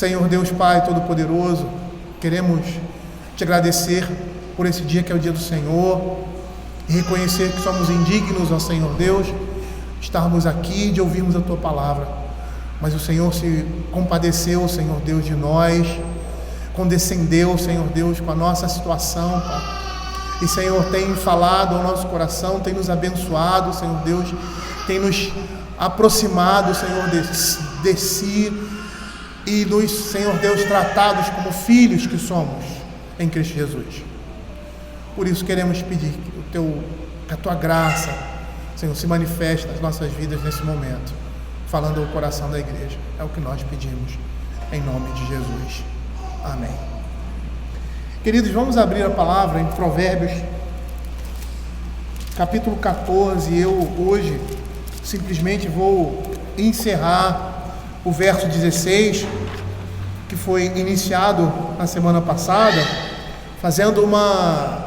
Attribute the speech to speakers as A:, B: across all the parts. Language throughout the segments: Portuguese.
A: Senhor Deus Pai Todo-Poderoso, queremos te agradecer por esse dia que é o dia do Senhor e reconhecer que somos indignos, ó Senhor Deus, estarmos aqui, de ouvirmos a Tua palavra. Mas o Senhor se compadeceu, Senhor Deus, de nós, condescendeu, Senhor Deus, com a nossa situação, Pai. E, Senhor, tem falado ao nosso coração, tem nos abençoado, Senhor Deus, tem nos aproximado, Senhor, de si e nos, Senhor Deus, tratados como filhos que somos em Cristo Jesus. Por isso queremos pedir que a Tua graça, Senhor, se manifeste nas nossas vidas nesse momento, falando ao coração da igreja. É o que nós pedimos, em nome de Jesus. Amém. Queridos, vamos abrir a palavra em Provérbios, capítulo 14. Eu hoje simplesmente vou encerrar o verso 16, que foi iniciado na semana passada, fazendo uma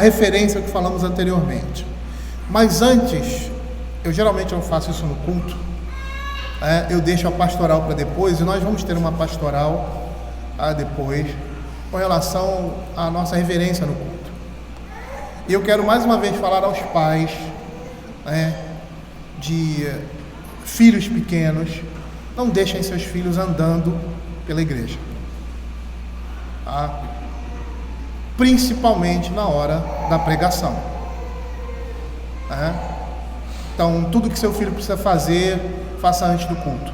A: referência ao que falamos anteriormente. Mas antes, eu geralmente não faço isso no culto, eu deixo a pastoral para depois, e nós vamos ter uma pastoral depois, com relação à nossa reverência no culto. E eu quero mais uma vez falar aos pais de filhos pequenos: não deixem seus filhos andando pela igreja, principalmente na hora da pregação. Então, tudo que seu filho precisa fazer, faça antes do culto.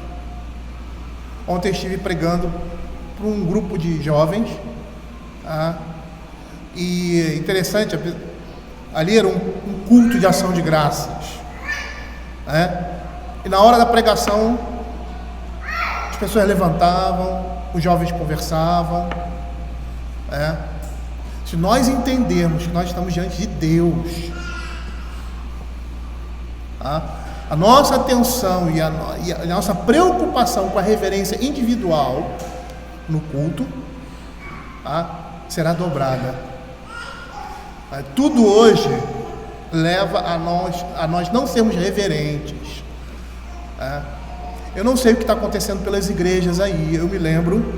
A: Ontem eu estive pregando para um grupo de jovens, e interessante, ali era um culto de ação de graças, e na hora da pregação as pessoas levantavam, os jovens conversavam. Se nós entendermos que nós estamos diante de Deus, a nossa atenção e a nossa preocupação com a reverência individual no culto será dobrada. Tudo hoje leva a nós não sermos reverentes. Eu não sei o que está acontecendo pelas igrejas aí. Eu me lembro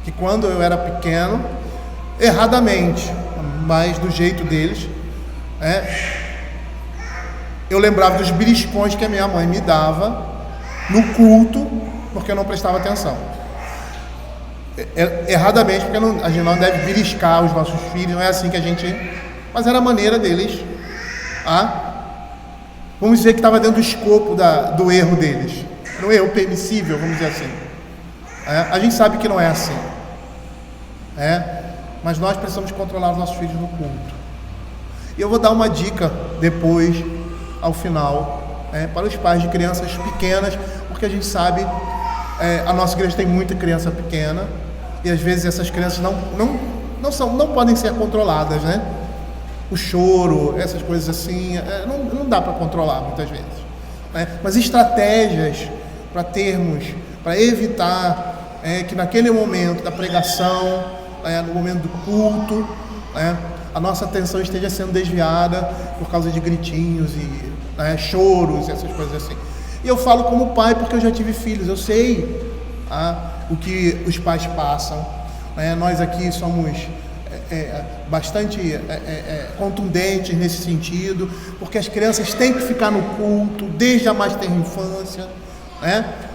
A: que quando eu era pequeno, erradamente, mas do jeito deles, eu lembrava dos beliscões que a minha mãe me dava no culto, porque eu não prestava atenção. Erradamente, porque a gente não deve beliscar os nossos filhos, não é assim que a gente... Mas era a maneira deles, vamos dizer que estava dentro do escopo do erro deles. Era um erro permissível, vamos dizer assim. A gente sabe que não é assim. Mas nós precisamos controlar os nossos filhos no culto. E eu vou dar uma dica depois, ao final, para os pais de crianças pequenas, porque a gente sabe, a nossa igreja tem muita criança pequena, e às vezes essas crianças não podem ser controladas, O choro, essas coisas assim, não dá para controlar muitas vezes. Mas estratégias para evitar que naquele momento da pregação, no momento do culto, a nossa atenção esteja sendo desviada por causa de gritinhos e choros, essas coisas assim. E eu falo como pai porque eu já tive filhos, eu sei o que os pais passam. Nós aqui somos bastante contundentes nesse sentido, porque as crianças têm que ficar no culto desde a mais tenra infância.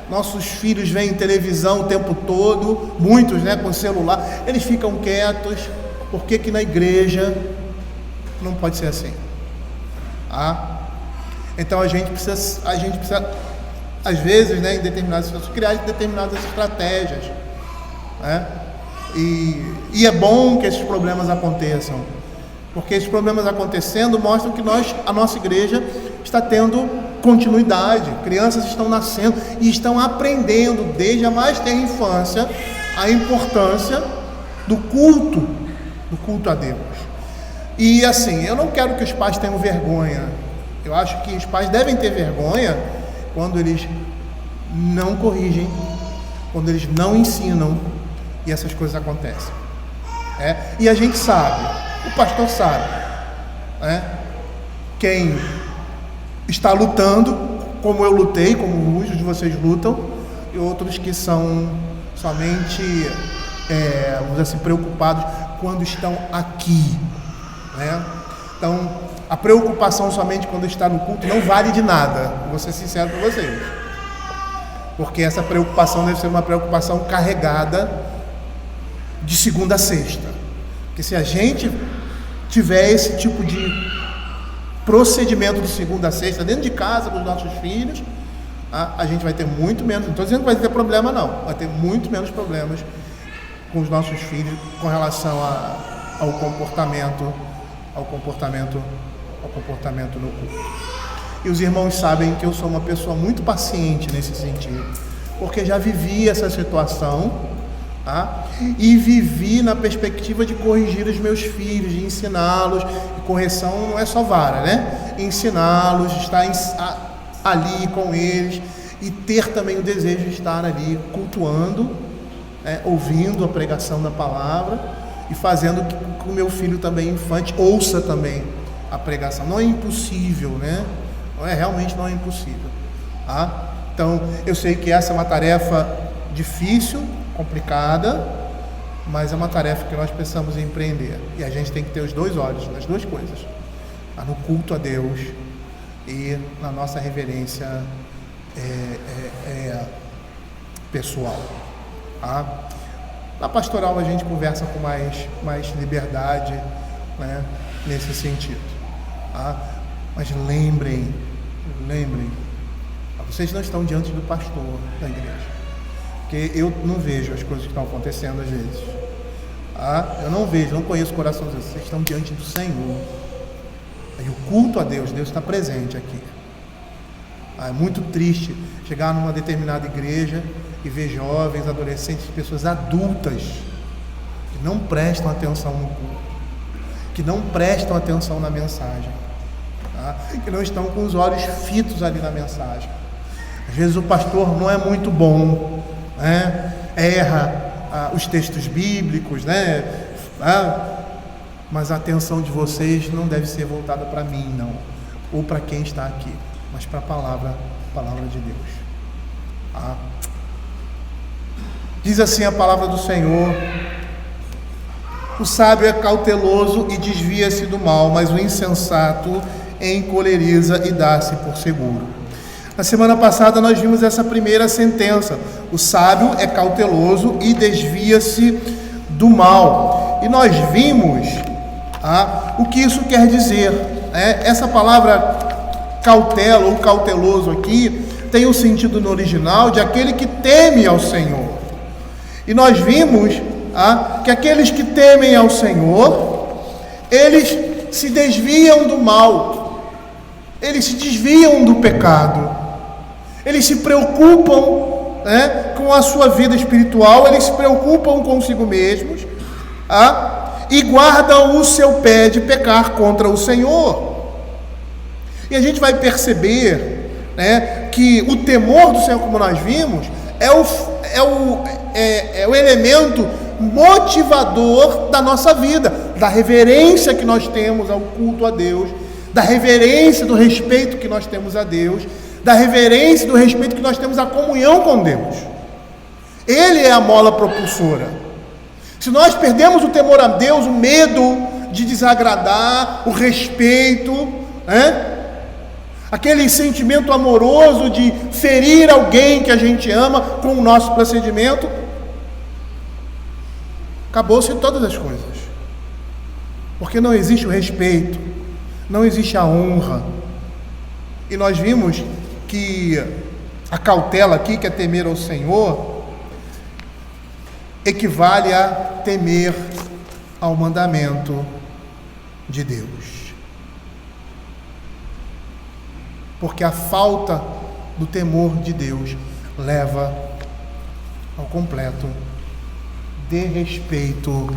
A: Nossos filhos veem televisão o tempo todo, muitos com celular, eles ficam quietos. Por que na igreja não pode ser assim? Então a gente precisa às vezes, em determinadas situações, criar determinadas estratégias, e é bom que esses problemas aconteçam, porque esses problemas acontecendo mostram que a nossa igreja está tendo continuidade. Crianças estão nascendo e estão aprendendo desde a mais tenra infância a importância do culto a Deus. E assim, eu não quero que os pais tenham vergonha. Eu acho que os pais devem ter vergonha quando eles não corrigem, quando eles não ensinam e essas coisas acontecem. E a gente sabe, o pastor sabe, quem está lutando, como eu lutei, como muitos de vocês lutam, e outros que são somente, vamos dizer assim, preocupados quando estão aqui, né? Então, a preocupação somente quando está no culto não vale de nada, vou ser sincero com vocês, porque essa preocupação deve ser uma preocupação carregada de segunda a sexta, porque se a gente tiver esse tipo de procedimento de segunda a sexta dentro de casa com os nossos filhos, a gente vai ter muito menos, não estou dizendo que vai ter problema não, vai ter muito menos problemas com os nossos filhos com relação ao comportamento no culto. E os irmãos sabem que eu sou uma pessoa muito paciente nesse sentido, porque já vivi essa situação, tá? E vivi na perspectiva de corrigir os meus filhos, de ensiná-los. E correção não é só vara, né? Ensiná-los, estar ali com eles e ter também o desejo de estar ali cultuando, ouvindo a pregação da palavra e fazendo que o meu filho também infante ouça também a pregação. Não é impossível, né? Realmente não é impossível, tá? Então eu sei que essa é uma tarefa difícil, complicada, mas é uma tarefa que nós precisamos empreender, e a gente tem que ter os dois olhos nas duas coisas, no culto a Deus e na nossa reverência pessoal, tá? Na pastoral a gente conversa com mais liberdade, né, nesse sentido, tá? Mas lembrem, vocês não estão diante do pastor da igreja, porque eu não vejo as coisas que estão acontecendo às vezes, tá? Eu não conheço o coração de vocês, estão diante do Senhor, e o culto a Deus está presente aqui. É muito triste chegar numa determinada igreja e ver jovens, adolescentes, pessoas adultas que não prestam atenção no culto, que não prestam atenção na mensagem, tá? Que não estão com os olhos fitos ali na mensagem. Às vezes o pastor não é muito bom, né? Erra os textos bíblicos, né? Mas a atenção de vocês não deve ser voltada para mim, não, ou para quem está aqui, mas para a palavra de Deus, tá? Diz assim a palavra do Senhor: o sábio é cauteloso e desvia-se do mal, mas o insensato encoleriza e dá-se por seguro. Na semana passada nós vimos essa primeira sentença: o sábio é cauteloso e desvia-se do mal. E nós vimos o que isso quer dizer, né? Essa palavra cautela ou cauteloso aqui tem o sentido no original de aquele que teme ao Senhor. E nós vimos que aqueles que temem ao Senhor, eles se desviam do mal, eles se desviam do pecado, eles se preocupam, né, com a sua vida espiritual, eles se preocupam consigo mesmos, e guardam o seu pé de pecar contra o Senhor. E a gente vai perceber, né, que o temor do Senhor, como nós vimos, é o elemento motivador da nossa vida, da reverência que nós temos ao culto a Deus, da reverência, do respeito que nós temos a Deus, da reverência, do respeito que nós temos à comunhão com Deus. Ele é a mola propulsora. Se nós perdemos o temor a Deus, o medo de desagradar, o respeito, né? Aquele sentimento amoroso de ferir alguém que a gente ama com o nosso procedimento, acabou-se todas as coisas, porque não existe o respeito, não existe a honra. E nós vimos que a cautela aqui, que é temer ao Senhor, equivale a temer ao mandamento de Deus, porque a falta do temor de Deus leva ao completo desrespeito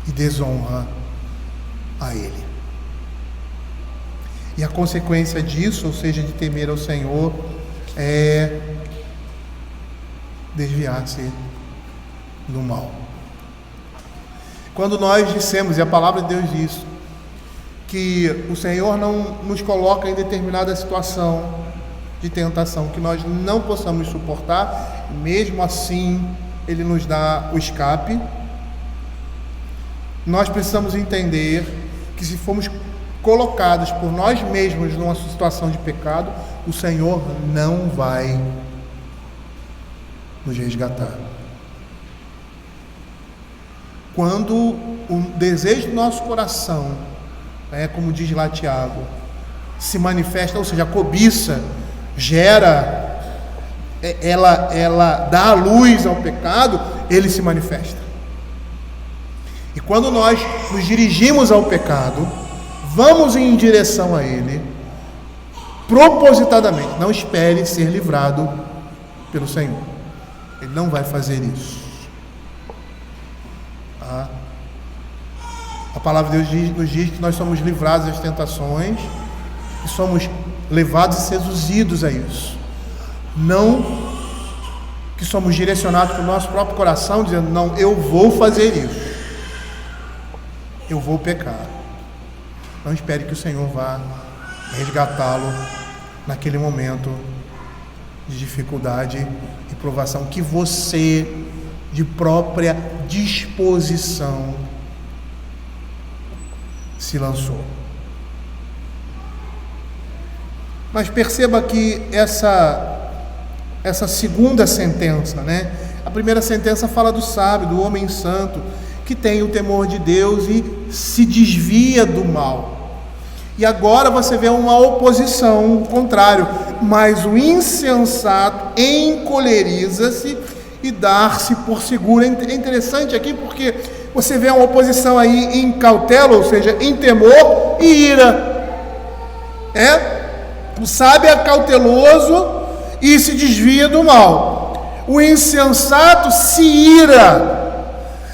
A: e desonra a Ele. E a consequência disso, ou seja, de temer ao Senhor, é desviar-se do mal. Quando nós dissemos, e a palavra de Deus diz, que o Senhor não nos coloca em determinada situação de tentação que nós não possamos suportar, mesmo assim Ele nos dá o escape. Nós precisamos entender que se formos colocados por nós mesmos numa situação de pecado, o Senhor não vai nos resgatar. Quando o desejo do nosso coração, como diz lá Tiago, se manifesta, ou seja, a cobiça gera, ela dá a luz ao pecado, ele se manifesta. E quando nós nos dirigimos ao pecado, vamos em direção a ele, propositadamente. Não espere ser livrado pelo Senhor. Ele não vai fazer isso. A palavra de Deus nos diz que nós somos livrados das tentações e somos levados e seduzidos a isso. Não que somos direcionados pelo nosso próprio coração, dizendo, não, eu vou fazer isso. Eu vou pecar. Não espere que o Senhor vá resgatá-lo naquele momento de dificuldade e provação que você, de própria disposição, se lançou. Mas perceba que essa segunda sentença, a primeira sentença fala do sábio, do homem santo, que tem o temor de Deus e se desvia do mal. E agora você vê uma oposição, o contrário, mas o insensato encoleriza-se e dar-se por seguro. É interessante aqui porque você vê uma oposição aí em cautela, ou seja, em temor e ira. O sábio é cauteloso e se desvia do mal. O insensato se ira.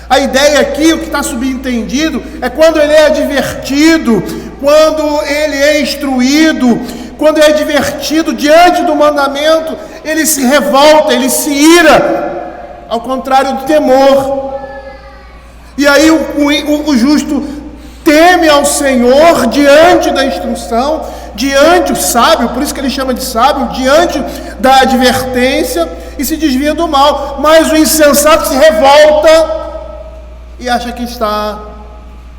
A: A ideia aqui, o que está subentendido, é quando ele é advertido, quando ele é instruído, quando é advertido diante do mandamento, ele se revolta, ele se ira, ao contrário do temor. E aí o justo teme ao Senhor diante da instrução, diante o sábio, por isso que ele chama de sábio, diante da advertência, e se desvia do mal. Mas o insensato se revolta e acha que está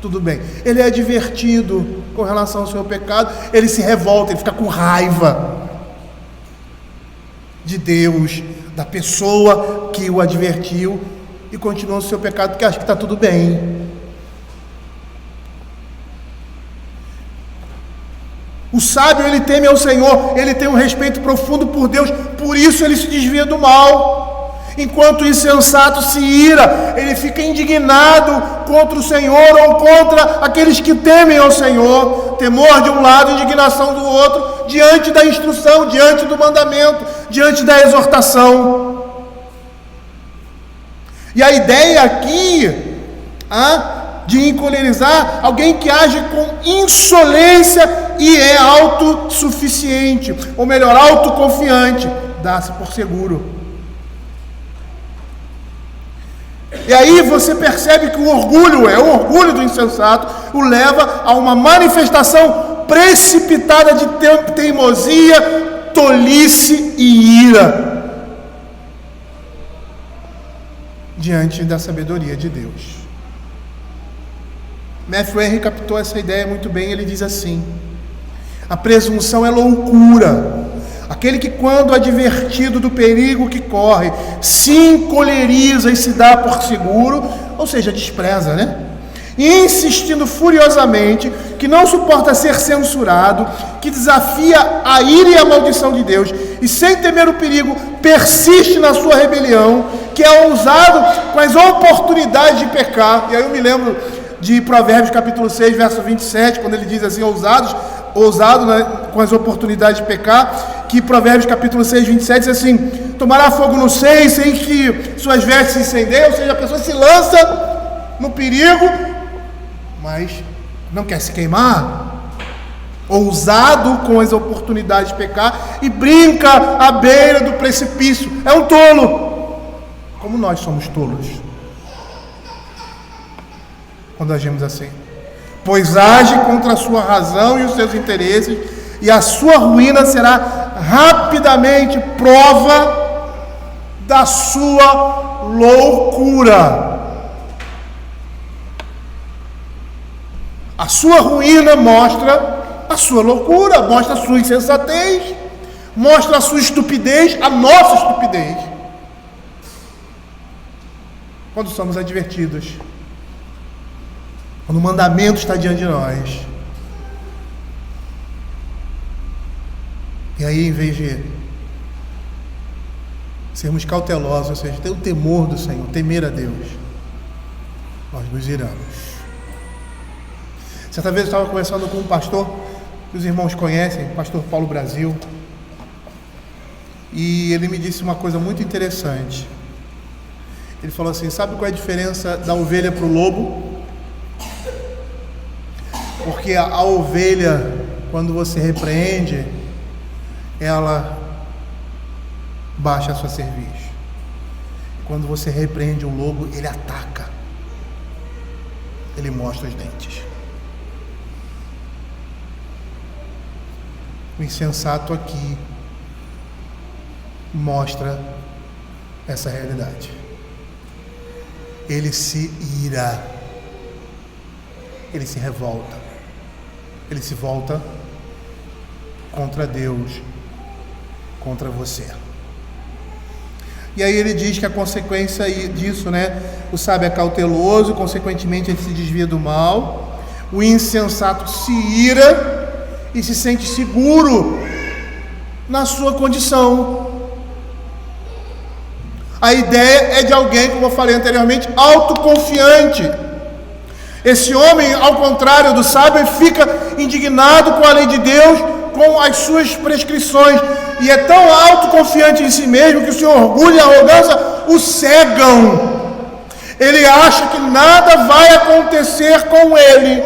A: tudo bem. Ele é advertido com relação ao seu pecado, ele se revolta, ele fica com raiva de Deus, da pessoa que o advertiu, e continua o seu pecado porque acha que está tudo bem. O sábio, ele teme ao Senhor, ele tem um respeito profundo por Deus, por isso ele se desvia do mal. Enquanto o insensato se ira, ele fica indignado contra o Senhor ou contra aqueles que temem ao Senhor. Temor de um lado, indignação do outro, diante da instrução, diante do mandamento, diante da exortação. E a ideia aqui de encolerizar alguém que age com insolência e é autossuficiente, ou melhor, autoconfiante, dá-se por seguro. E aí você percebe que o orgulho do insensato o leva a uma manifestação precipitada de teimosia, tolice e ira diante da sabedoria de Deus. Matthew Henry captou essa ideia muito bem. Ele diz assim: a presunção é loucura. Aquele que, quando advertido do perigo que corre, se encoleriza e se dá por seguro, ou seja, despreza, e insistindo furiosamente, que não suporta ser censurado, que desafia a ira e a maldição de Deus, e sem temer o perigo, persiste na sua rebelião, que é ousado com as oportunidades de pecar. E aí eu me lembro de Provérbios capítulo 6, verso 27, quando ele diz assim, ousado, com as oportunidades de pecar, que Provérbios capítulo 6, 27 diz assim: tomará fogo no seio sem que suas vestes se incendiem, ou seja, a pessoa se lança no perigo, mas não quer se queimar. Ousado com as oportunidades de pecar e brinca à beira do precipício, é um tolo, como nós somos tolos quando agimos assim. pois age contra a sua razão e os seus interesses, e a sua ruína será rapidamente prova da sua loucura. A sua ruína mostra a sua loucura, mostra a sua insensatez, mostra a sua estupidez, a nossa estupidez. Quando somos advertidos, quando o mandamento está diante de nós, e aí, em vez de sermos cautelosos, ou seja, ter o temor do Senhor, temer a Deus, nós nos iramos. Certa vez eu estava conversando com um pastor que os irmãos conhecem, o pastor Paulo Brasil, e ele me disse uma coisa muito interessante. Ele falou assim: sabe qual é a diferença da ovelha para o lobo? Porque a ovelha, quando você repreende, ela baixa a sua cerviz. Quando você repreende um lobo, ele ataca, ele mostra os dentes. O insensato aqui mostra essa realidade. Ele se ira, ele se revolta, ele se volta contra Deus, contra você. E aí ele diz que a consequência disso, o sábio é cauteloso, consequentemente ele se desvia do mal, o insensato se ira e se sente seguro na sua condição. A ideia é de alguém, como eu falei anteriormente, autoconfiante. Esse homem, ao contrário do sábio, fica indignado com a lei de Deus, com as suas prescrições, e é tão autoconfiante em si mesmo que o seu orgulho e a arrogância o cegam. Ele acha que nada vai acontecer com ele.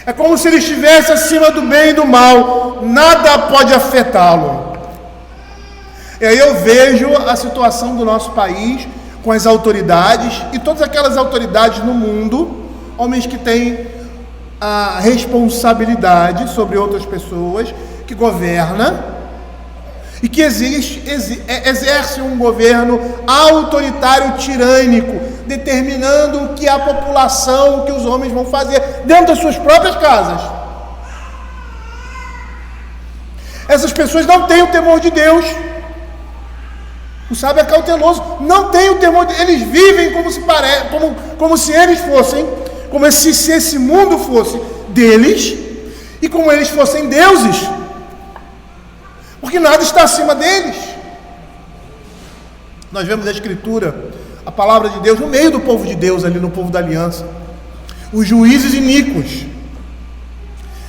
A: É como se ele estivesse acima do bem e do mal, nada pode afetá-lo. E aí eu vejo a situação do nosso país com as autoridades, e todas aquelas autoridades no mundo, homens que têm a responsabilidade sobre outras pessoas, que governam e que exerce um governo autoritário, tirânico, determinando o que a população, o que os homens vão fazer dentro das suas próprias casas. Essas pessoas não têm o temor de Deus. O sábio é cauteloso, não tem o temor de Deus. Eles vivem como se eles fossem, como se esse mundo fosse deles e como eles fossem deuses, porque nada está acima deles. Nós vemos a Escritura, a palavra de Deus no meio do povo de Deus, ali no povo da aliança, os juízes iníquos,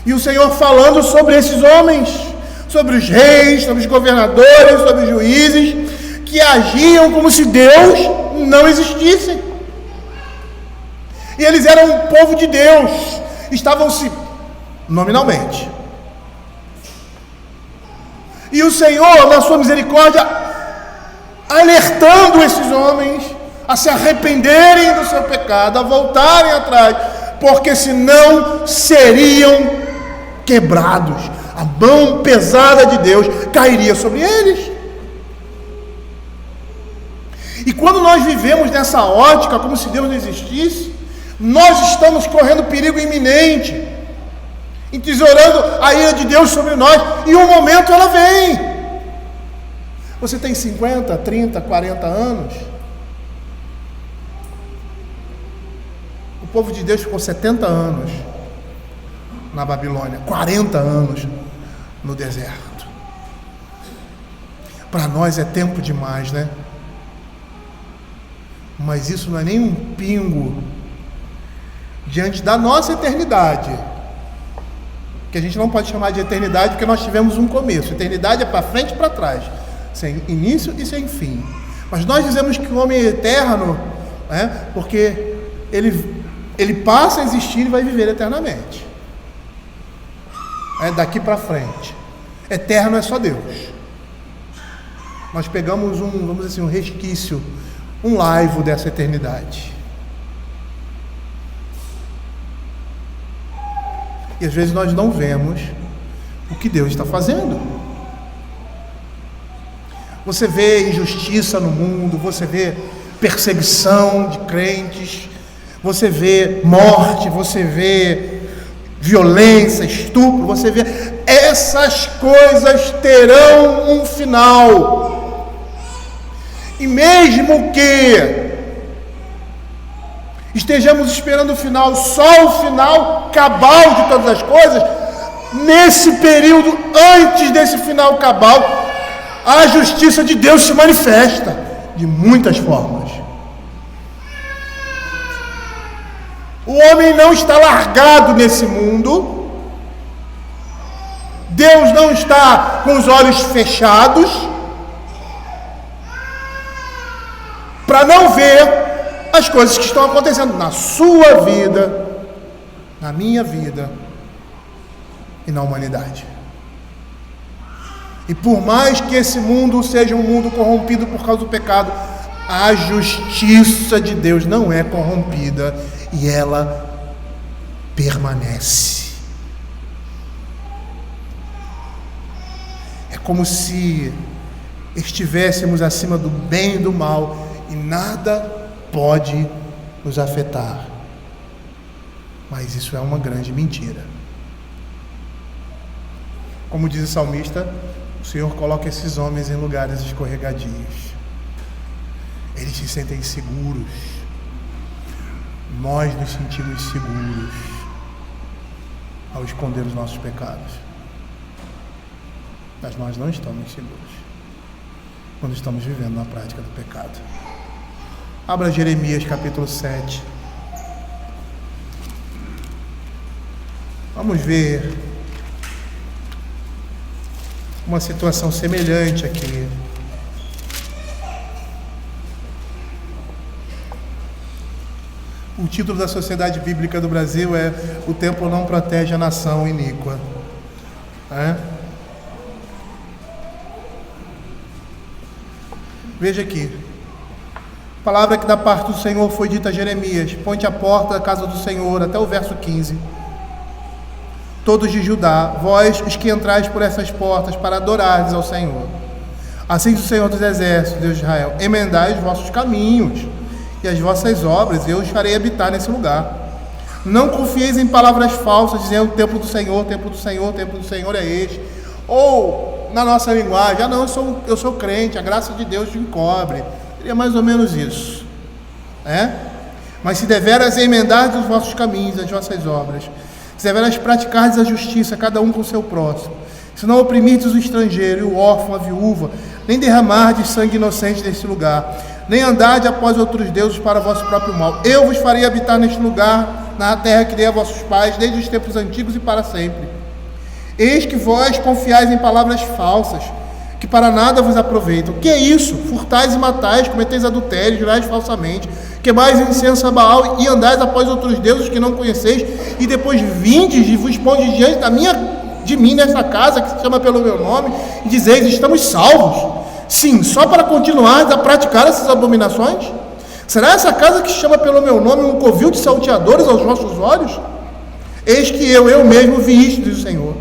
A: e o Senhor falando sobre esses homens, sobre os reis, sobre os governadores, sobre os juízes, que agiam como se Deus não existisse. E eles eram um povo de Deus, estavam-se nominalmente. E o Senhor, na sua misericórdia, alertando esses homens a se arrependerem do seu pecado, a voltarem atrás, porque senão seriam quebrados. A mão pesada de Deus cairia sobre eles. E quando nós vivemos nessa ótica, como se Deus não existisse, nós estamos correndo perigo iminente, entesourando a ira de Deus sobre nós, e um momento ela vem. Você tem 50, 30, 40 anos. O povo de Deus ficou 70 anos na Babilônia, 40 anos no deserto. Para nós é tempo demais, né? Mas isso não é nem um pingo diante da nossa eternidade, que a gente não pode chamar de eternidade porque nós tivemos um começo. Eternidade é para frente e para trás, sem início e sem fim. Mas nós dizemos que o homem é eterno, porque ele passa a existir e vai viver eternamente. Daqui para frente. Eterno é só Deus. Nós pegamos vamos dizer assim, um resquício, um laivo dessa eternidade. E às vezes nós não vemos o que Deus está fazendo. Você vê injustiça no mundo, você vê perseguição de crentes, você vê morte, você vê violência, estupro, você vê. Essas coisas terão um final. E mesmo que estejamos esperando o final, só o final cabal de todas as coisas, nesse período, antes desse final cabal, a justiça de Deus se manifesta de muitas formas. O homem não está largado nesse mundo, Deus não está com os olhos fechados para não ver as coisas que estão acontecendo na sua vida, na minha vida e na humanidade. E por mais que esse mundo seja um mundo corrompido por causa do pecado, a justiça de Deus não é corrompida e ela permanece. É como se estivéssemos acima do bem e do mal e nada pode nos afetar. Mas isso é uma grande mentira. Como diz o salmista, o Senhor coloca esses homens em lugares escorregadios. Eles se sentem seguros. Nós nos sentimos seguros ao esconder os nossos pecados. Mas nós não estamos seguros quando estamos vivendo na prática do pecado. Abra Jeremias capítulo 7. Vamos ver uma situação semelhante aqui. O título da Sociedade Bíblica do Brasil é "O Templo não protege a nação iníqua". Veja aqui. A palavra que da parte do Senhor foi dita a Jeremias: "Ponte a porta da casa do Senhor", até o verso 15. "Todos de Judá, vós os que entrais por essas portas para adorardes ao Senhor. Assim diz o Senhor dos Exércitos, Deus de Israel: emendai os vossos caminhos e as vossas obras, e eu os farei habitar nesse lugar. Não confieis em palavras falsas, dizendo: templo do Senhor, templo do Senhor, templo do Senhor é este." Ou, na nossa linguagem: "não, eu sou crente, a graça de Deus te encobre." Seria mais ou menos isso. "Mas se deveras emendardes os vossos caminhos, as vossas obras, se deveras praticardes a justiça, cada um com o seu próximo, se não oprimirdes o estrangeiro, e o órfão, a viúva, nem derramardes sangue inocente neste lugar, nem andardes após outros deuses para vosso próprio mal, eu vos farei habitar neste lugar, na terra que dei a vossos pais, desde os tempos antigos e para sempre. Eis que vós confiais em palavras falsas, que para nada vos aproveitam." Que é isso? "Furtais e matais, cometeis adultério, jurais falsamente, queimais incenso a Baal, e andais após outros deuses que não conheceis, e depois vindes e vos pondes diante de mim nessa casa que se chama pelo meu nome, e dizeis: estamos salvos. Sim, só para continuar a praticar essas abominações? Será essa casa que se chama pelo meu nome um covil de salteadores aos vossos olhos? Eis que eu mesmo vi isto, diz o Senhor.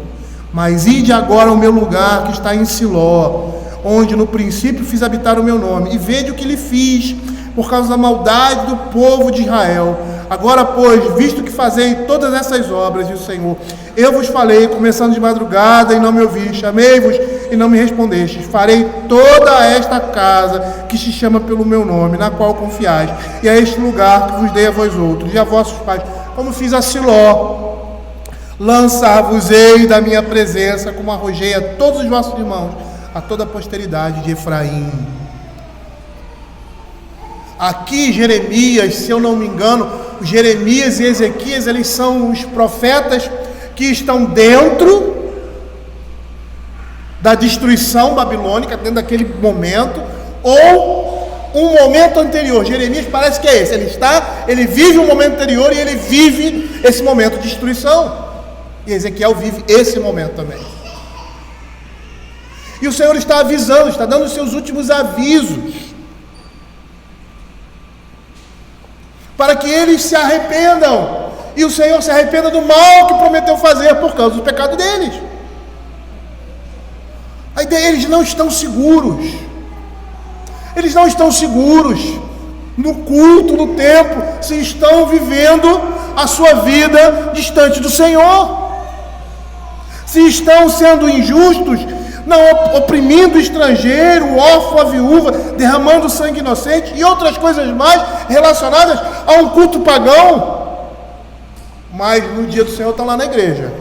A: Mas ide agora ao meu lugar que está em Siló, onde no princípio fiz habitar o meu nome, e vede o que lhe fiz por causa da maldade do povo de Israel. Agora, pois, visto que fazei todas essas obras, diz o Senhor, eu vos falei, começando de madrugada, e não me ouvis, chamei-vos e não me respondestes. Farei toda esta casa que se chama pelo meu nome, na qual confiais, e a este lugar que vos dei a vós outros, e a vossos pais, como fiz a Siló. Lançar-vos-ei da minha presença, como arrojei a todos os vossos irmãos, a toda a posteridade de Efraim." Aqui Jeremias, se eu não me engano, Jeremias e Ezequias, eles são os profetas que estão dentro da destruição babilônica, dentro daquele momento, ou um momento anterior. Jeremias parece que é esse, ele vive um momento anterior e ele vive esse momento de destruição. E Ezequiel vive esse momento também. E o Senhor está avisando, está dando os seus últimos avisos, para que eles se arrependam e o Senhor se arrependa do mal que prometeu fazer por causa do pecado deles. A ideia, eles não estão seguros. Eles não estão seguros no culto, no templo, se estão vivendo a sua vida distante do Senhor. Se estão sendo injustos, não oprimindo o estrangeiro, o órfão, a viúva, derramando sangue inocente e outras coisas mais relacionadas a um culto pagão. Mas no dia do Senhor estão lá na igreja.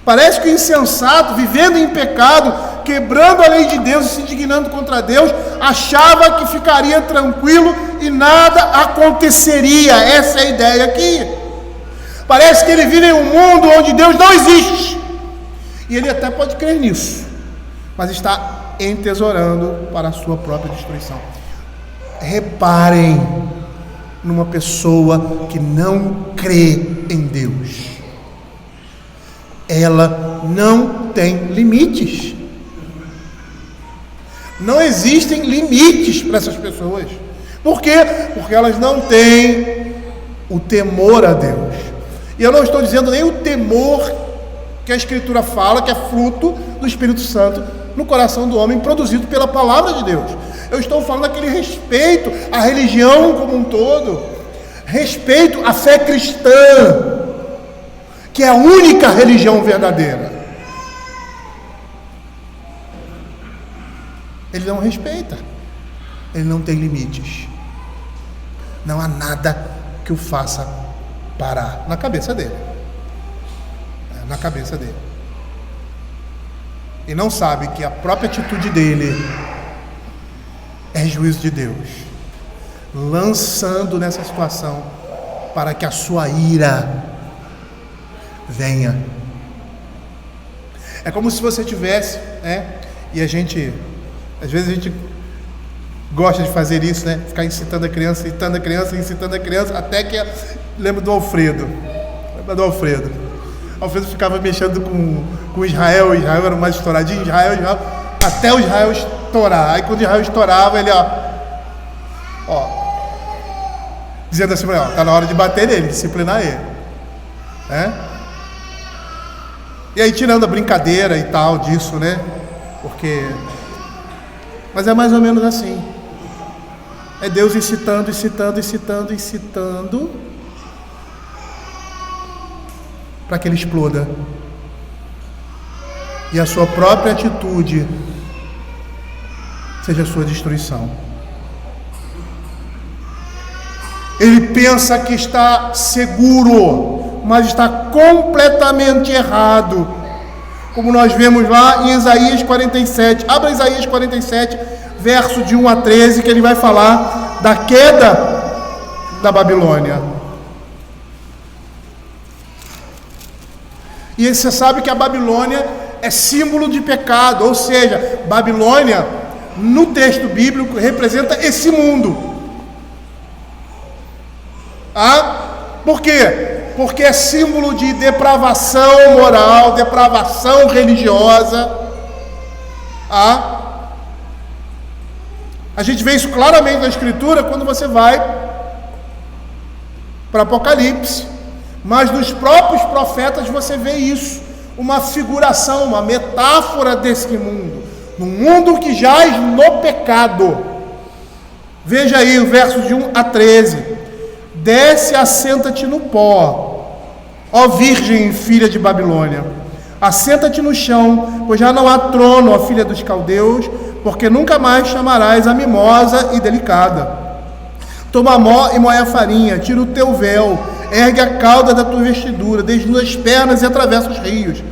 A: Parece que o insensato, vivendo em pecado, quebrando a lei de Deus e se indignando contra Deus, achava que ficaria tranquilo e nada aconteceria. Essa é a ideia aqui. Parece que ele vive em um mundo onde Deus não existe. E ele até pode crer nisso, mas está entesourando para a sua própria destruição. Reparem numa pessoa que não crê em Deus. Ela não tem limites. Não existem limites para essas pessoas. Por quê? Porque elas não têm o temor a Deus. E eu não estou dizendo nem o temor que a Escritura fala, que é fruto do Espírito Santo no coração do homem, produzido pela palavra de Deus. Eu estou falando daquele respeito à religião como um todo, respeito à fé cristã, que é a única religião verdadeira. Ele não respeita, ele não tem limites. Não há nada que o faça parar na cabeça dele. Na cabeça dele. E não sabe que a própria atitude dele é juízo de Deus, lançando nessa situação para que a sua ira venha. É como se você tivesse, e a gente, às vezes a gente gosta de fazer isso, ficar incitando a criança, até que lembra do Alfredo. Alfredo ficava mexendo com Israel era mais estouradinho, Israel, até o Israel estourar. Aí quando o Israel estourava, ele dizendo assim, tá na hora de bater nele, disciplinar ele. E aí tirando a brincadeira e tal disso, mas é mais ou menos assim. É Deus incitando para que ele exploda. E a sua própria atitude seja a sua destruição. Ele pensa que está seguro, mas está completamente errado. Como nós vemos lá em Isaías 47. Abra Isaías 47, verso de 1 a 13, que ele vai falar da queda da Babilônia. E você sabe que a Babilônia é símbolo de pecado, ou seja, Babilônia, no texto bíblico, representa esse mundo. Por quê? Porque é símbolo de depravação moral, depravação religiosa. A gente vê isso claramente na Escritura quando você vai para Apocalipse. Mas nos próprios profetas você vê isso, uma figuração, uma metáfora desse mundo, num mundo que jaz no pecado. Veja aí o verso de 1 a 13. Desce, assenta-te no pó, ó virgem filha de Babilônia, assenta-te no chão, pois já não há trono, ó filha dos caldeus, porque nunca mais chamarás a mimosa e delicada. Toma mó e moe a farinha, tira o teu véu, ergue a cauda da tua vestidura, desnuda as pernas e atravessa os rios.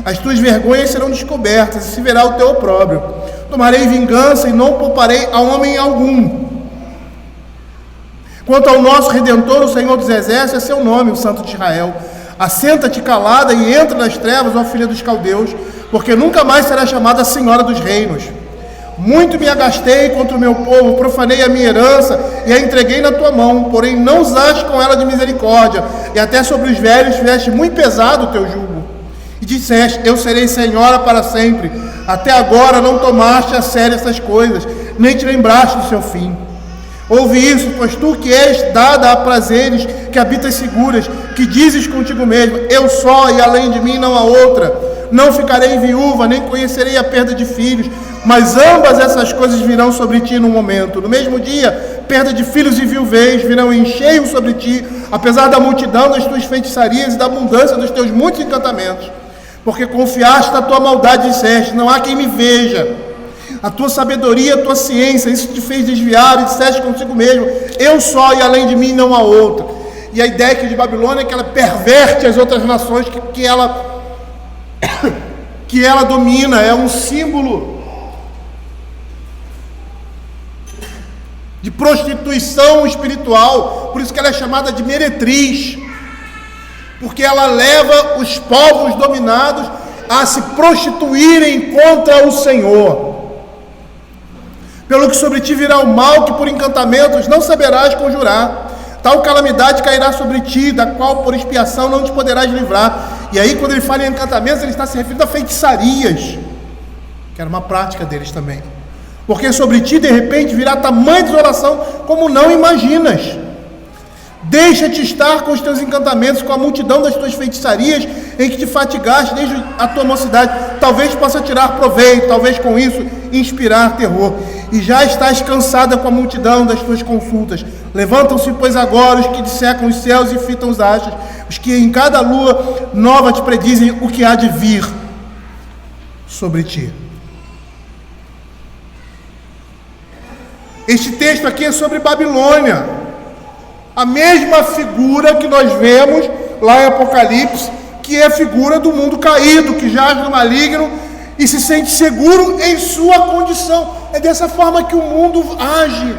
A: As tuas vergonhas serão descobertas, e se verá o teu opróbrio. Tomarei vingança e não pouparei a homem algum. Quanto ao nosso Redentor, o Senhor dos Exércitos, é seu nome, o Santo de Israel. Assenta-te calada e entra nas trevas, ó filha dos caldeus, porque nunca mais será chamada Senhora dos Reinos. Muito me agastei contra o meu povo, profanei a minha herança e a entreguei na tua mão, porém não usaste com ela de misericórdia, e até sobre os velhos fizeste muito pesado o teu jugo. E disseste, eu serei senhora para sempre. Até agora não tomaste a sério essas coisas, nem te lembraste do seu fim. Ouve isso, pois tu que és dada a prazeres, que habitas seguras, que dizes contigo mesmo, eu só e além de mim não há outra. Não ficarei viúva, nem conhecerei a perda de filhos, mas ambas essas coisas virão sobre ti num momento. No mesmo dia, perda de filhos e viuvez virão em cheio sobre ti, apesar da multidão das tuas feitiçarias e da abundância dos teus muitos encantamentos. Porque confiaste na tua maldade e disseste, não há quem me veja. A tua sabedoria, a tua ciência, isso te fez desviar e disseste consigo mesmo, eu só e além de mim não há outra. E a ideia aqui de Babilônia é que ela perverte as outras nações que ela domina, é um símbolo de prostituição espiritual, por isso que ela é chamada de meretriz, porque ela leva os povos dominados a se prostituírem contra o Senhor. Pelo que sobre ti virá o mal que por encantamentos não saberás conjurar. Tal calamidade cairá sobre ti, da qual por expiação não te poderás livrar. E aí, quando ele fala em encantamentos, ele está se referindo a feitiçarias, que era uma prática deles também. Porque sobre ti, de repente, virá tamanha desolação como não imaginas. Deixa-te estar com os teus encantamentos, com a multidão das tuas feitiçarias, em que te fatigaste desde a tua mocidade. Talvez possa tirar proveito, talvez com isso inspirar terror. E já estás cansada com a multidão das tuas consultas. Levantam-se, pois, agora os que dissecam os céus e fitam os astros, os que em cada lua nova te predizem o que há de vir sobre ti. Este texto aqui é sobre Babilônia. A mesma figura que nós vemos lá em Apocalipse, que é a figura do mundo caído, que jaz no maligno e se sente seguro em sua condição. É dessa forma que o mundo age.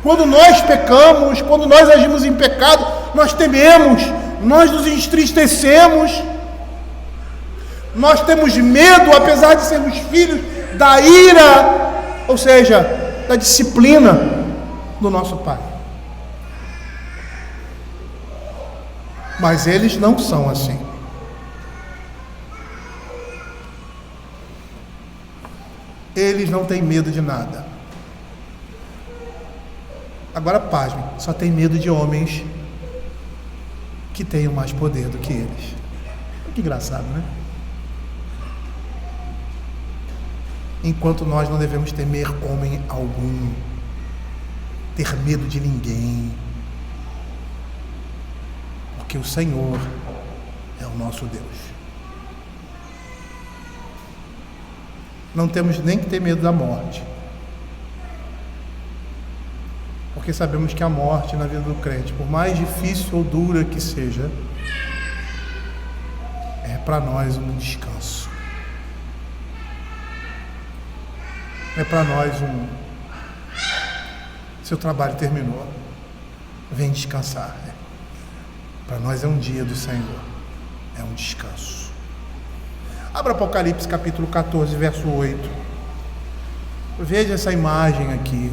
A: Quando nós pecamos, quando nós agimos em pecado, nós tememos, nós nos entristecemos, nós temos medo, apesar de sermos filhos da ira, ou seja, da disciplina do nosso Pai. Mas eles não são assim. Eles não têm medo de nada. Agora, pasme, só tem medo de homens que tenham mais poder do que eles. Que engraçado, né? Enquanto nós não devemos temer homem algum, ter medo de ninguém, porque o Senhor é o nosso Deus. Não temos nem que ter medo da morte, porque sabemos que a morte na vida do crente, por mais difícil ou dura que seja, é para nós um descanso. É para nós seu trabalho terminou, vem descansar. Para nós é um dia do Senhor, é um descanso. Abra Apocalipse capítulo 14, verso 8. Veja essa imagem aqui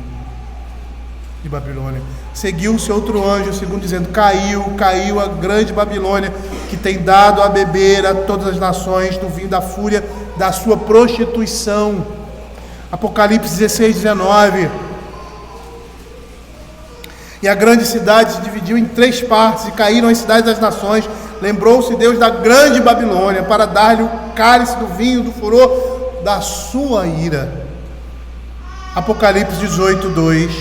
A: de Babilônia. Seguiu-se outro anjo, segundo dizendo, caiu a grande Babilônia, que tem dado a beber a todas as nações do vinho da fúria da sua prostituição. Apocalipse 16, 19. E a grande cidade se dividiu em 3 partes, e caíram as cidades das nações. Lembrou-se Deus da grande Babilônia, para dar-lhe o cálice do vinho do furor da sua ira. Apocalipse 18, 2.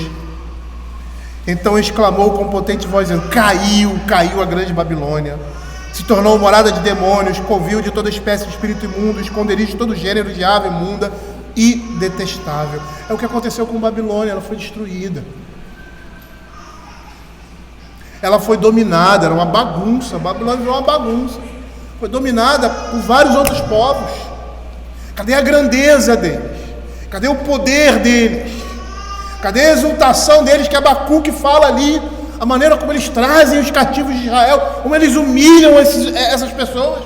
A: Então exclamou com potente voz, dizendo, caiu a grande Babilônia. Se tornou morada de demônios, covil de toda espécie de espírito imundo, esconderijo de todo gênero de ave imunda e detestável. É o que aconteceu com Babilônia, ela foi destruída. Ela foi dominada, era uma bagunça. Babilônia virou uma bagunça. Foi dominada por vários outros povos. Cadê a grandeza deles? Cadê o poder deles? Cadê a exultação deles que Abacuque fala ali? A maneira como eles trazem os cativos de Israel, como eles humilham essas pessoas.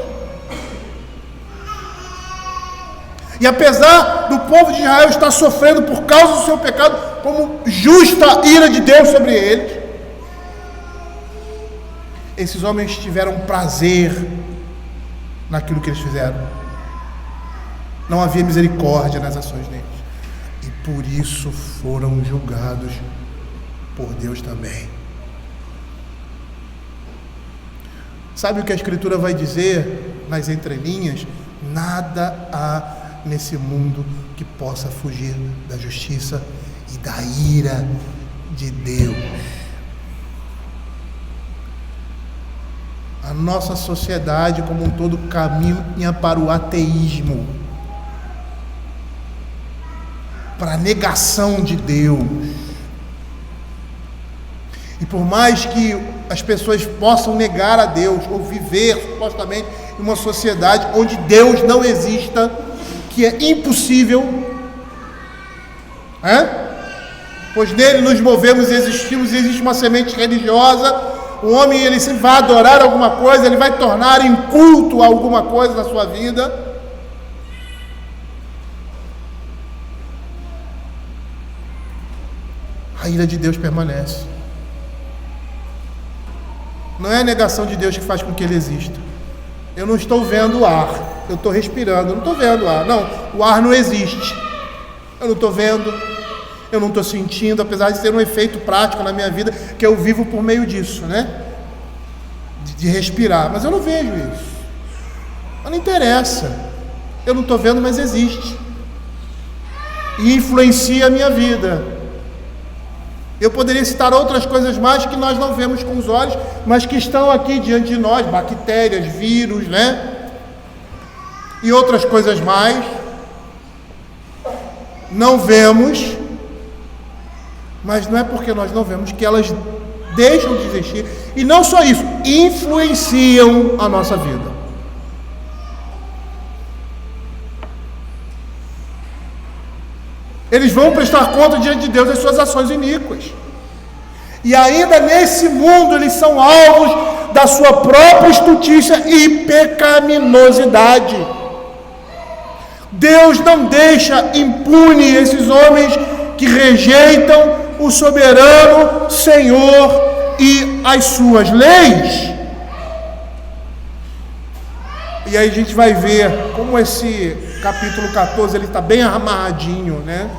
A: E apesar do povo de Israel estar sofrendo por causa do seu pecado, como justa ira de Deus sobre eles, esses homens tiveram prazer naquilo que eles fizeram. Não havia misericórdia nas ações deles. e por isso foram julgados por Deus também. Sabe o que a Escritura vai dizer nas entrelinhas? Nada há nesse mundo que possa fugir da justiça e da ira de Deus. A nossa sociedade como um todo caminha para o ateísmo, para a negação de Deus. E por mais que as pessoas possam negar a Deus ou viver supostamente em uma sociedade onde Deus não exista, que é impossível, pois nele nos movemos e existimos, e existe uma semente religiosa. O homem, ele sempre vai adorar alguma coisa, ele vai tornar em culto alguma coisa na sua vida. A ira de Deus permanece. Não é a negação de Deus que faz com que ele exista. Eu não estou vendo o ar, eu estou respirando, eu não estou vendo o ar. Não, o ar não existe. Eu não estou vendo, eu não estou sentindo, apesar de ter um efeito prático na minha vida, que eu vivo por meio disso, né? De respirar, mas eu não vejo isso. Mas não interessa. Eu não estou vendo, mas existe. E influencia a minha vida. Eu poderia citar outras coisas mais que nós não vemos com os olhos, mas que estão aqui diante de nós, bactérias, vírus, né? E outras coisas mais. Não vemos, mas não é porque nós não vemos que elas deixam de existir. E não só isso, influenciam a nossa vida. Eles vão prestar conta diante de Deus das suas ações iníquas. E ainda nesse mundo eles são alvos da sua própria estultícia e pecaminosidade. Deus não deixa impune esses homens que rejeitam o soberano Senhor e as suas leis. E aí a gente vai ver como esse capítulo 14 ele está bem amarradinho, né,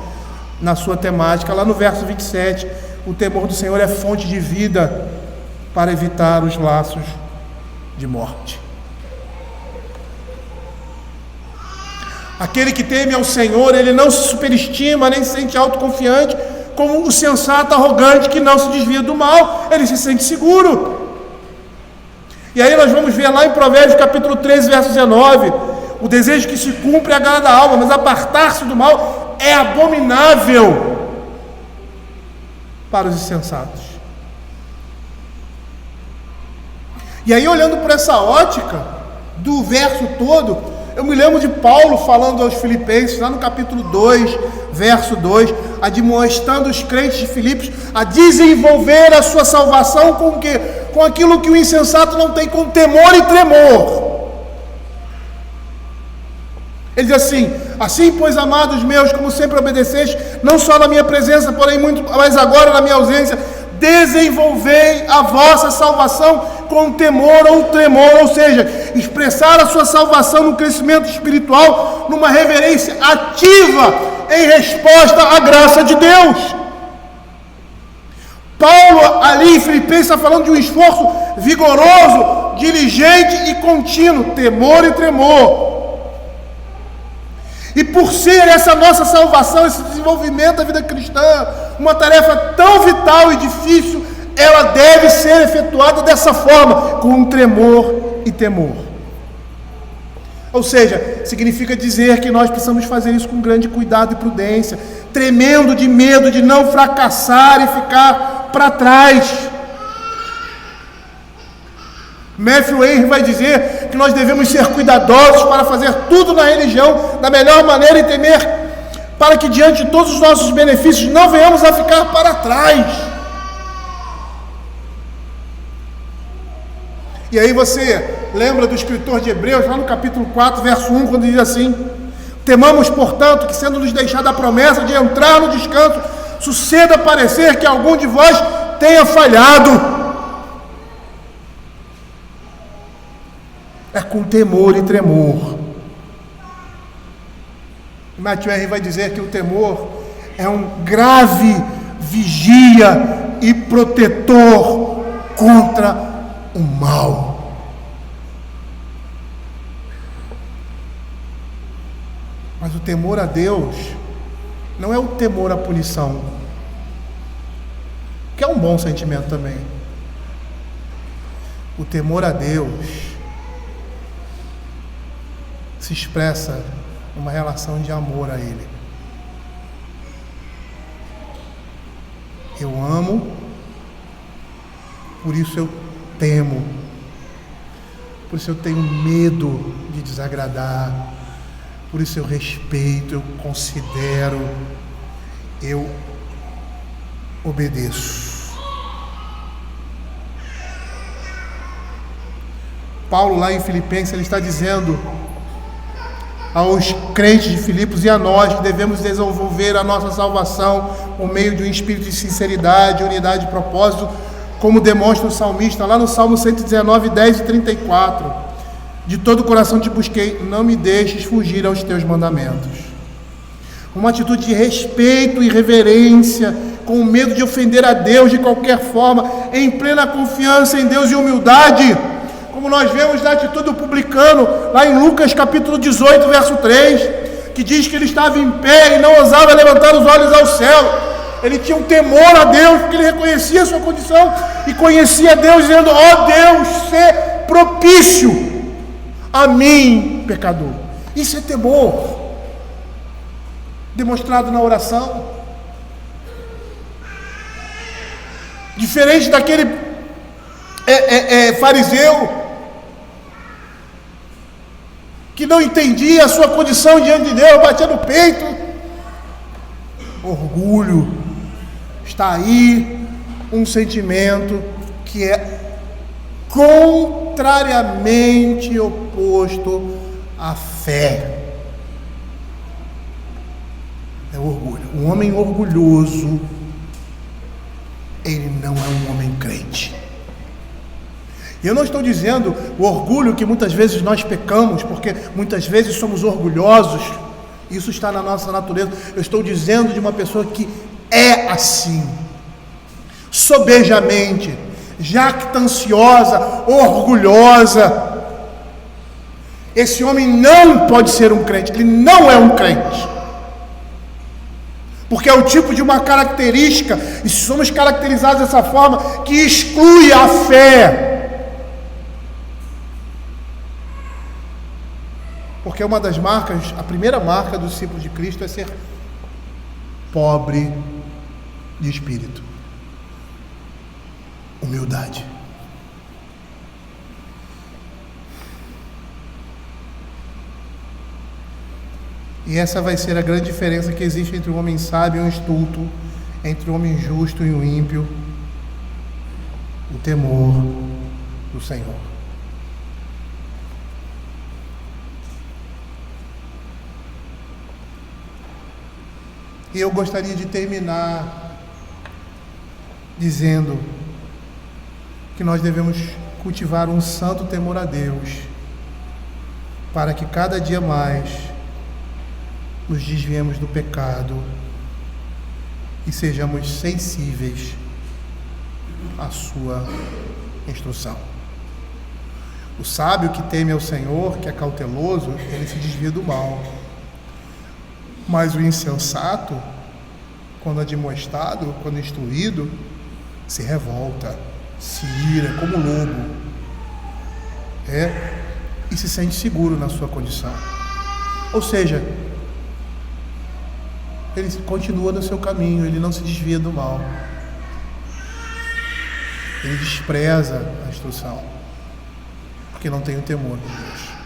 A: na sua temática. Lá no verso 27, o temor do Senhor é fonte de vida para evitar os laços de morte. Aquele que teme ao Senhor, ele não se superestima, nem se sente autoconfiante, como o sensato arrogante que não se desvia do mal, ele se sente seguro. E aí nós vamos ver lá em Provérbios capítulo 13, verso 19, o desejo que se cumpre agrada a alma, mas apartar-se do mal é abominável para os insensatos. E aí, olhando por essa ótica do verso todo, eu me lembro de Paulo falando aos Filipenses, lá no capítulo 2, verso 2, admoestando os crentes de Filipos a desenvolver a sua salvação com o quê? Com aquilo que o insensato não tem, com temor e tremor. Ele diz assim, pois, amados meus, como sempre obedeceste, não só na minha presença, porém muito, mas agora na minha ausência, desenvolvei a vossa salvação com temor ou tremor, ou seja, expressar a sua salvação no crescimento espiritual, numa reverência ativa em resposta à graça de Deus. Paulo ali em Filipenses está falando de um esforço vigoroso, diligente e contínuo, temor e tremor. E por ser essa nossa salvação, esse desenvolvimento da vida cristã, uma tarefa tão vital e difícil, ela deve ser efetuada dessa forma, com tremor e temor. Ou seja, significa dizer que nós precisamos fazer isso com grande cuidado e prudência, tremendo de medo de não fracassar e ficar para trás. Matthew Henry vai dizer que nós devemos ser cuidadosos para fazer tudo na religião da melhor maneira e temer para que diante de todos os nossos benefícios não venhamos a ficar para trás. E aí você lembra do escritor de Hebreus, lá no capítulo 4, verso 1, quando diz assim: temamos, portanto, que sendo nos deixada a promessa de entrar no descanso, suceda parecer que algum de vós tenha falhado. É com temor e tremor. Matthew Henry vai dizer que o temor é um grave vigia e protetor contra o mal. Mas o temor a Deus não é o temor à punição, que é um bom sentimento também. O temor a Deus se expressa numa relação de amor a Ele. Eu amo, por isso eu temo, por isso eu tenho medo de desagradar, por isso eu respeito, eu considero, eu obedeço. Paulo, lá em Filipenses, ele está dizendo aos crentes de Filipos e a nós que devemos desenvolver a nossa salvação por meio de um espírito de sinceridade, unidade de propósito, como demonstra o salmista lá no Salmo 119, 10 e 34. De todo o coração te busquei, não me deixes fugir aos teus mandamentos. Uma atitude de respeito e reverência, com medo de ofender a Deus de qualquer forma, em plena confiança em Deus e humildade, como nós vemos na atitude do publicano, lá em Lucas capítulo 18, verso 3, que diz que ele estava em pé e não ousava levantar os olhos ao céu. Ele tinha um temor a Deus, porque ele reconhecia a sua condição e conhecia Deus, dizendo: ó Deus, sê propício a mim, pecador. Isso é temor, demonstrado na oração. Diferente daquele fariseu, que não entendia a sua condição diante de Deus, batia no peito. Orgulho. Está aí um sentimento que é contrariamente oposto à fé. É orgulho. Um homem orgulhoso, ele não é um homem crente. E eu não estou dizendo o orgulho que muitas vezes nós pecamos, porque muitas vezes somos orgulhosos, isso está na nossa natureza. Eu estou dizendo de uma pessoa que é assim, sobejamente, jactanciosa, orgulhosa. Esse homem não pode ser um crente, ele não é um crente, porque é o tipo de uma característica, e somos caracterizados dessa forma, que exclui a fé. Porque uma das marcas, a primeira marca do discípulo de Cristo é ser pobre de espírito. Humildade. E essa vai ser a grande diferença que existe entre o homem sábio e o estulto, entre o homem justo e o ímpio: o temor do Senhor. E eu gostaria de terminar dizendo que nós devemos cultivar um santo temor a Deus, para que cada dia mais nos desviemos do pecado e sejamos sensíveis à sua instrução. O sábio que teme ao Senhor, que é cauteloso, ele se desvia do mal. Mas o insensato, quando admoestado, quando instruído, se revolta, se ira como lobo, e se sente seguro na sua condição. Ou seja, ele continua no seu caminho, ele não se desvia do mal, ele despreza a instrução, porque não tem o temor de Deus.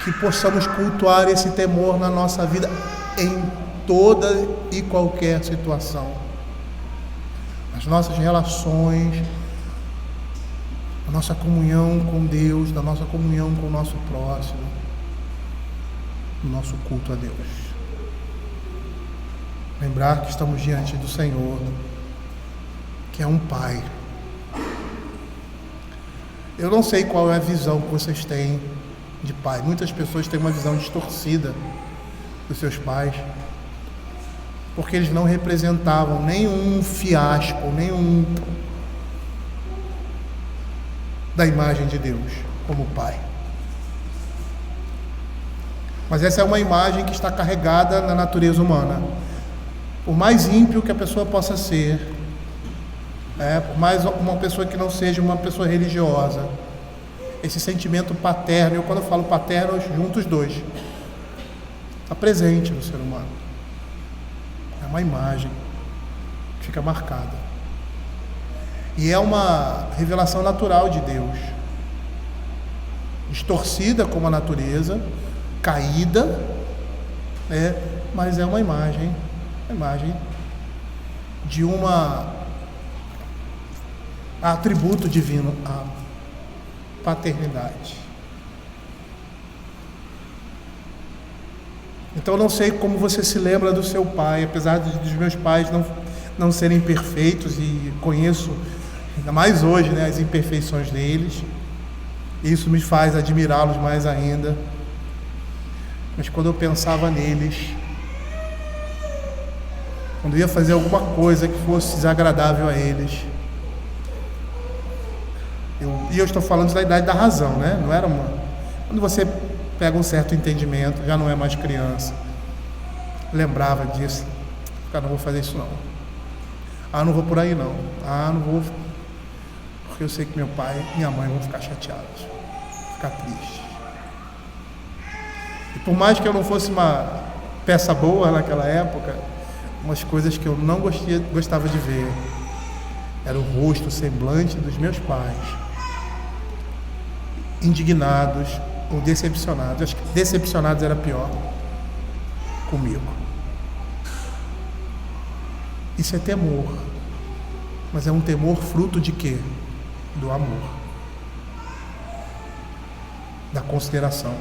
A: Que possamos cultuar esse temor na nossa vida em toda e qualquer situação, nas nossas relações, na nossa comunhão com Deus, na nossa comunhão com o nosso próximo, no nosso culto a Deus. Lembrar que estamos diante do Senhor, que é um Pai. Eu não sei qual é a visão que vocês têm de pai. Muitas pessoas têm uma visão distorcida dos seus pais, porque eles não representavam nenhum fiasco, nenhum da imagem de Deus como pai. Mas essa é uma imagem que está carregada na natureza humana. Por mais ímpio que a pessoa possa ser, por mais uma pessoa que não seja uma pessoa religiosa, esse sentimento paterno, eu quando eu falo paterno, eu junto os dois, está presente no ser humano. É uma imagem que fica marcada. E é uma revelação natural de Deus, distorcida como a natureza, caída, mas é uma imagem de atributo divino, a paternidade. Então eu não sei como você se lembra do seu pai, apesar dos meus pais não serem perfeitos, e conheço, ainda mais hoje, as imperfeições deles. Isso me faz admirá-los mais ainda. Mas quando eu pensava neles, quando ia fazer alguma coisa que fosse desagradável a eles, eu estou falando da idade da razão, não era quando você pega um certo entendimento, já não é mais criança, lembrava disso, não vou fazer isso não, não vou por aí não, não vou, porque eu sei que meu pai e minha mãe vão ficar chateados, ficar tristes. E por mais que eu não fosse uma peça boa naquela época, umas coisas que eu não gostava de ver era o rosto, o semblante dos meus pais, indignados ou decepcionados. Acho que decepcionados era pior comigo. Isso é temor, mas é um temor fruto de quê? Do amor, da consideração.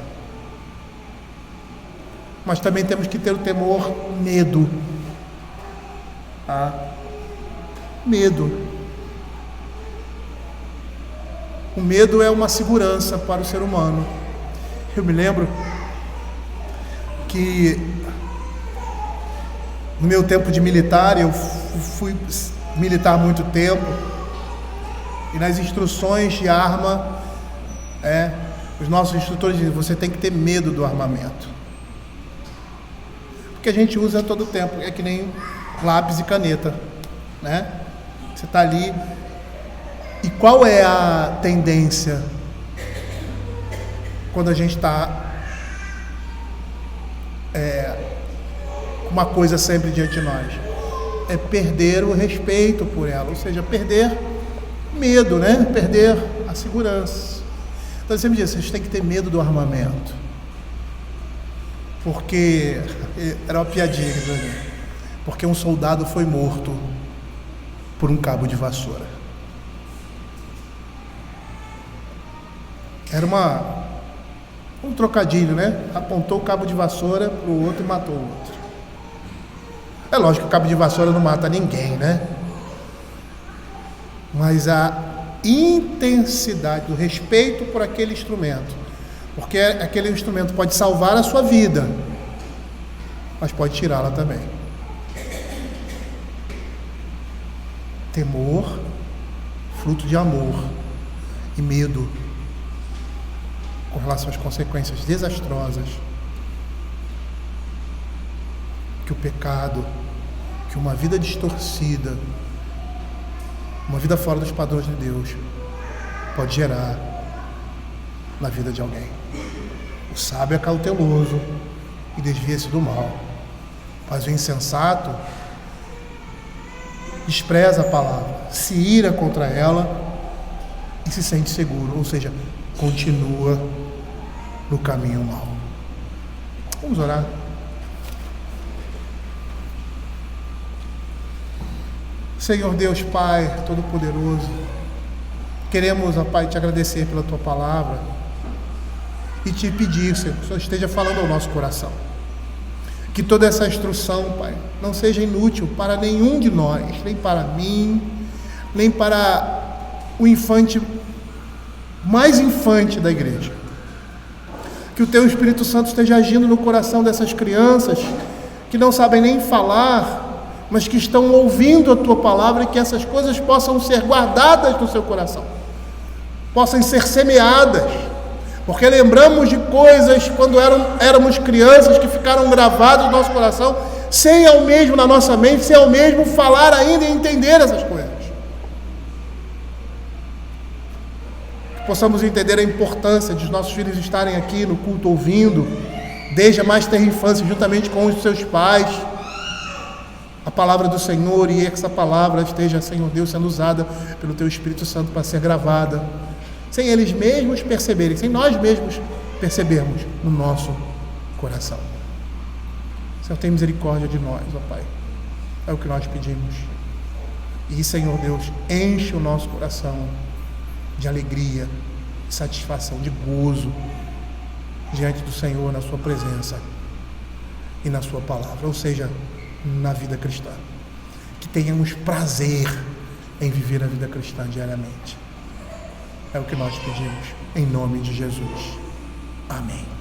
A: Mas também temos que ter o temor, medo. Medo. O medo é uma segurança para o ser humano. Eu me lembro que no meu tempo de militar, eu fui militar há muito tempo, e nas instruções de arma, os nossos instrutores dizem: você tem que ter medo do armamento, porque a gente usa todo o tempo, é que nem lápis e caneta, Você está ali. E qual é a tendência quando a gente está com uma coisa sempre diante de nós? É perder o respeito por ela, ou seja, perder medo, perder a segurança. Então eu sempre digo, vocês têm que ter medo do armamento, porque era uma piadinha, porque um soldado foi morto por um cabo de vassoura. Era um trocadilho, Apontou o cabo de vassoura para o outro e matou o outro. É lógico que o cabo de vassoura não mata ninguém, Mas a intensidade do respeito por aquele instrumento, porque aquele instrumento pode salvar a sua vida, mas pode tirá-la também. Temor, fruto de amor, e medo com relação às consequências desastrosas que o pecado, que uma vida distorcida, uma vida fora dos padrões de Deus pode gerar na vida de alguém. O sábio é cauteloso e desvia-se do mal, mas o insensato despreza a palavra, se ira contra ela e se sente seguro, ou seja, continua no caminho mau. Vamos orar. Senhor Deus Pai Todo-Poderoso, queremos, ó Pai, te agradecer pela Tua palavra e te pedir, Senhor, que o Senhor esteja falando ao nosso coração. Que toda essa instrução, Pai, não seja inútil para nenhum de nós, nem para mim, nem para o infante mais infante da igreja. Que o Teu Espírito Santo esteja agindo no coração dessas crianças que não sabem nem falar, mas que estão ouvindo a Tua palavra, e que essas coisas possam ser guardadas no seu coração, possam ser semeadas, porque lembramos de coisas quando éramos crianças que ficaram gravadas no nosso coração, sem ao mesmo na nossa mente, sem ao mesmo falar ainda e entender essas coisas. Que possamos entender a importância de nossos filhos estarem aqui no culto ouvindo, desde a mais tenra infância, juntamente com os seus pais, a palavra do Senhor, e essa palavra esteja, Senhor Deus, sendo usada pelo Teu Espírito Santo para ser gravada, sem eles mesmos perceberem, sem nós mesmos percebermos no nosso coração. Senhor, tem misericórdia de nós, ó Pai, é o que nós pedimos. E, Senhor Deus, enche o nosso coração de alegria, de satisfação, de gozo diante do Senhor, na Sua presença e na Sua palavra, ou seja, na vida cristã. Que tenhamos prazer em viver a vida cristã diariamente. É o que nós pedimos, em nome de Jesus. Amém.